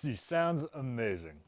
She sounds amazing.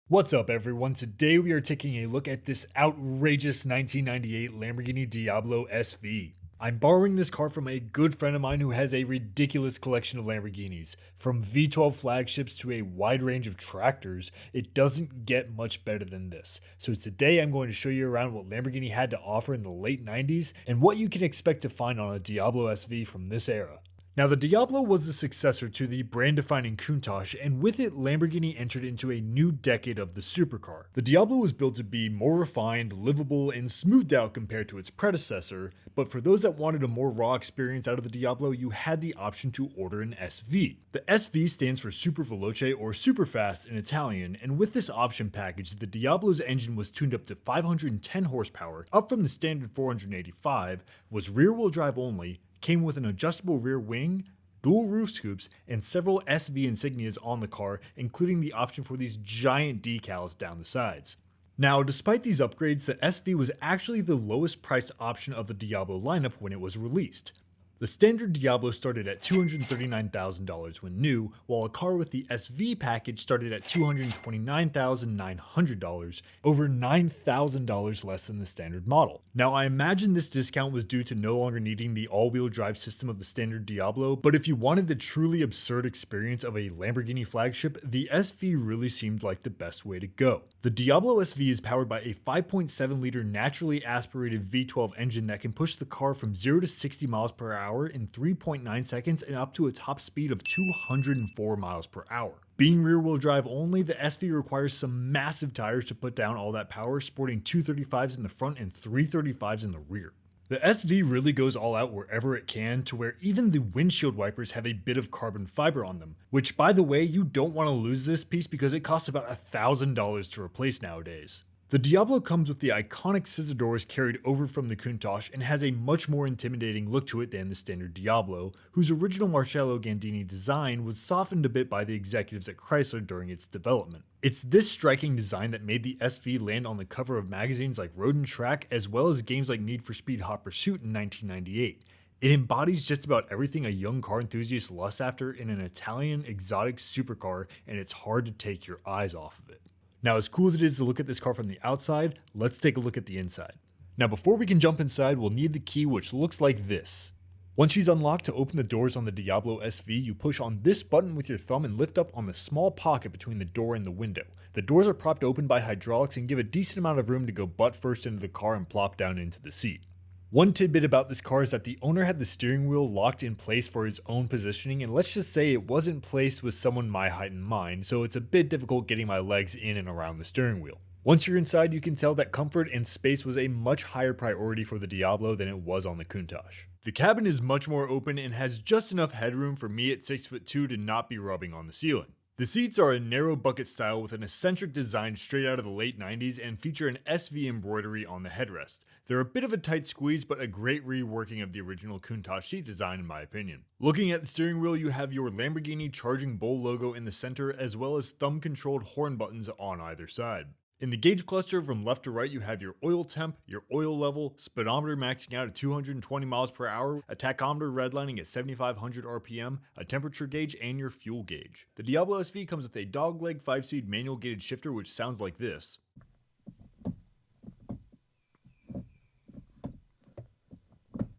What's up everyone? Today we are taking a look at this outrageous 1998 Lamborghini Diablo SV. I'm borrowing this car from a good friend of mine who has a ridiculous collection of Lamborghinis. From V12 flagships to a wide range of tractors, it doesn't get much better than this. So today I'm going to show you around what Lamborghini had to offer in the late 90s and what you can expect to find on a Diablo SV from this era. Now, the Diablo was the successor to the brand-defining Countach, and with it, Lamborghini entered into a new decade of the supercar. The Diablo was built to be more refined, livable, and smoothed out compared to its predecessor, but for those that wanted a more raw experience out of the Diablo, you had the option to order an SV. The SV stands for Super Veloce or Super Fast in Italian, and with this option package, the Diablo's engine was tuned up to 510 horsepower, up from the standard 485, was rear-wheel drive only, came with an adjustable rear wing, dual roof scoops, and several SV insignias on the car, including the option for these giant decals down the sides. Now, despite these upgrades, the SV was actually the lowest priced option of the Diablo lineup when it was released. The standard Diablo started at $239,000 when new, while a car with the SV package started at $229,900, over $9,000 less than the standard model. Now, I imagine this discount was due to no longer needing the all-wheel drive system of the standard Diablo, but if you wanted the truly absurd experience of a Lamborghini flagship, the SV really seemed like the best way to go. The Diablo SV is powered by a 5.7-liter naturally aspirated V12 engine that can push the car from 0 to 60 miles per hour in 3.9 seconds and up to a top speed of 204 miles per hour. Being rear-wheel drive only, the SV requires some massive tires to put down all that power, sporting 235s in the front and 335s in the rear. The SV really goes all out wherever it can, to where even the windshield wipers have a bit of carbon fiber on them, which, by the way, you don't want to lose this piece because it costs about $1,000 to replace nowadays. The Diablo comes with the iconic scissor doors carried over from the Countach and has a much more intimidating look to it than the standard Diablo, whose original Marcello Gandini design was softened a bit by the executives at Chrysler during its development. It's this striking design that made the SV land on the cover of magazines like Road and Track, as well as games like Need for Speed Hot Pursuit in 1998. It embodies just about everything a young car enthusiast lusts after in an Italian exotic supercar, and it's hard to take your eyes off of it. Now, as cool as it is to look at this car from the outside, let's take a look at the inside. Now, before we can jump inside, we'll need the key, which looks like this. Once she's unlocked, to open the doors on the Diablo SV, you push on this button with your thumb and lift up on the small pocket between the door and the window. The doors are propped open by hydraulics and give a decent amount of room to go butt first into the car and plop down into the seat. One tidbit about this car is that the owner had the steering wheel locked in place for his own positioning, and let's just say it wasn't placed with someone my height in mind, so it's a bit difficult getting my legs in and around the steering wheel. Once you're inside, you can tell that comfort and space was a much higher priority for the Diablo than it was on the Countach. The cabin is much more open and has just enough headroom for me at 6'2" to not be rubbing on the ceiling. The seats are a narrow bucket style with an eccentric design straight out of the late 90s and feature an SV embroidery on the headrest. They're a bit of a tight squeeze, but a great reworking of the original Countach seat design in my opinion. Looking at the steering wheel, you have your Lamborghini Charging Bull logo in the center, as well as thumb-controlled horn buttons on either side. In the gauge cluster from left to right, you have your oil temp, your oil level, speedometer maxing out at 220 miles per hour, a tachometer redlining at 7,500 RPM, a temperature gauge, and your fuel gauge. The Diablo SV comes with a dogleg 5-speed manual gated shifter, which sounds like this.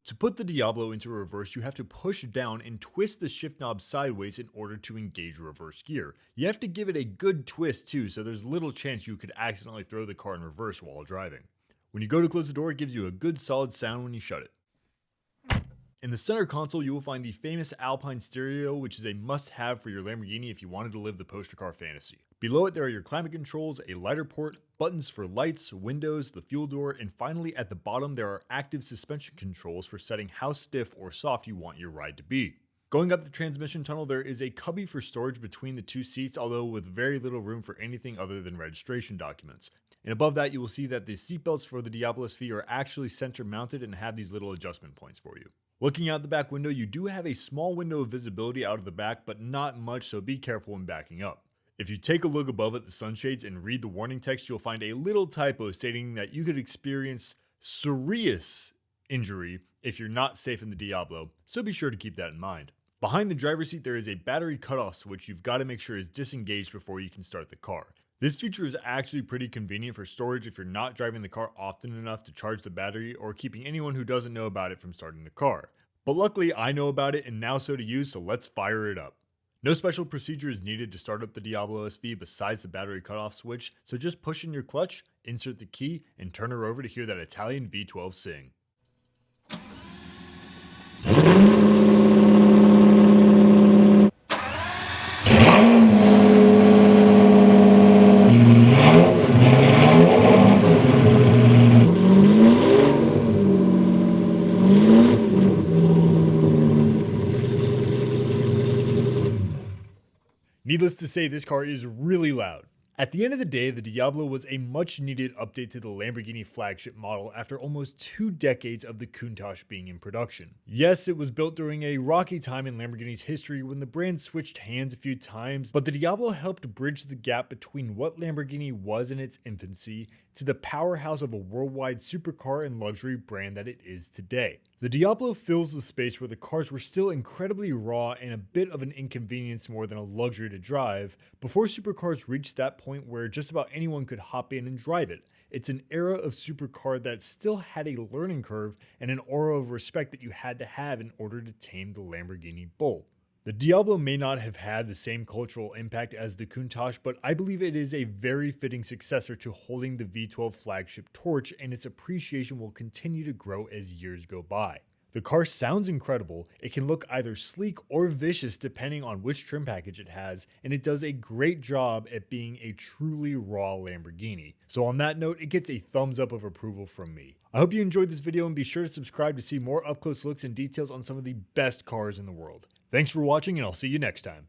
To put the Diablo into reverse, you have to push down and twist the shift knob sideways in order to engage reverse gear. You have to give it a good twist too, so there's little chance you could accidentally throw the car in reverse while driving. When you go to close the door, it gives you a good solid sound when you shut it. In the center console, you will find the famous Alpine stereo, which is a must-have for your Lamborghini if you wanted to live the poster car fantasy. Below it, there are your climate controls, a lighter port, buttons for lights, windows, the fuel door, and finally at the bottom there are active suspension controls for setting how stiff or soft you want your ride to be. Going up the transmission tunnel, there is a cubby for storage between the two seats, although with very little room for anything other than registration documents. And above that, you will see that the seatbelts for the Diablo SV are actually center mounted and have these little adjustment points for you. Looking out the back window, you do have a small window of visibility out of the back, but not much, so be careful when backing up. If you take a look above at the sunshades and read the warning text, you'll find a little typo stating that you could experience serious injury if you're not safe in the Diablo, so be sure to keep that in mind. Behind the driver's seat, there is a battery cutoff switch you've got to make sure is disengaged before you can start the car. This feature is actually pretty convenient for storage if you're not driving the car often enough to charge the battery or keeping anyone who doesn't know about it from starting the car. But luckily I know about it and now so do you, so let's fire it up. No special procedure is needed to start up the Diablo SV besides the battery cutoff switch, so just push in your clutch, insert the key, and turn her over to hear that Italian V12 sing. Needless to say, this car is really loud. At the end of the day, the Diablo was a much needed update to the Lamborghini flagship model after almost 2 decades of the Countach being in production. Yes, it was built during a rocky time in Lamborghini's history when the brand switched hands a few times, but the Diablo helped bridge the gap between what Lamborghini was in its infancy to the powerhouse of a worldwide supercar and luxury brand that it is today. The Diablo fills the space where the cars were still incredibly raw and a bit of an inconvenience more than a luxury to drive, before supercars reached that point where just about anyone could hop in and drive it. It's an era of supercar that still had a learning curve and an aura of respect that you had to have in order to tame the Lamborghini bull. The Diablo may not have had the same cultural impact as the Countach, but I believe it is a very fitting successor to holding the V12 flagship torch, and its appreciation will continue to grow as years go by. The car sounds incredible, it can look either sleek or vicious depending on which trim package it has, and it does a great job at being a truly raw Lamborghini. So on that note, it gets a thumbs up of approval from me. I hope you enjoyed this video and be sure to subscribe to see more up close looks and details on some of the best cars in the world. Thanks for watching and I'll see you next time.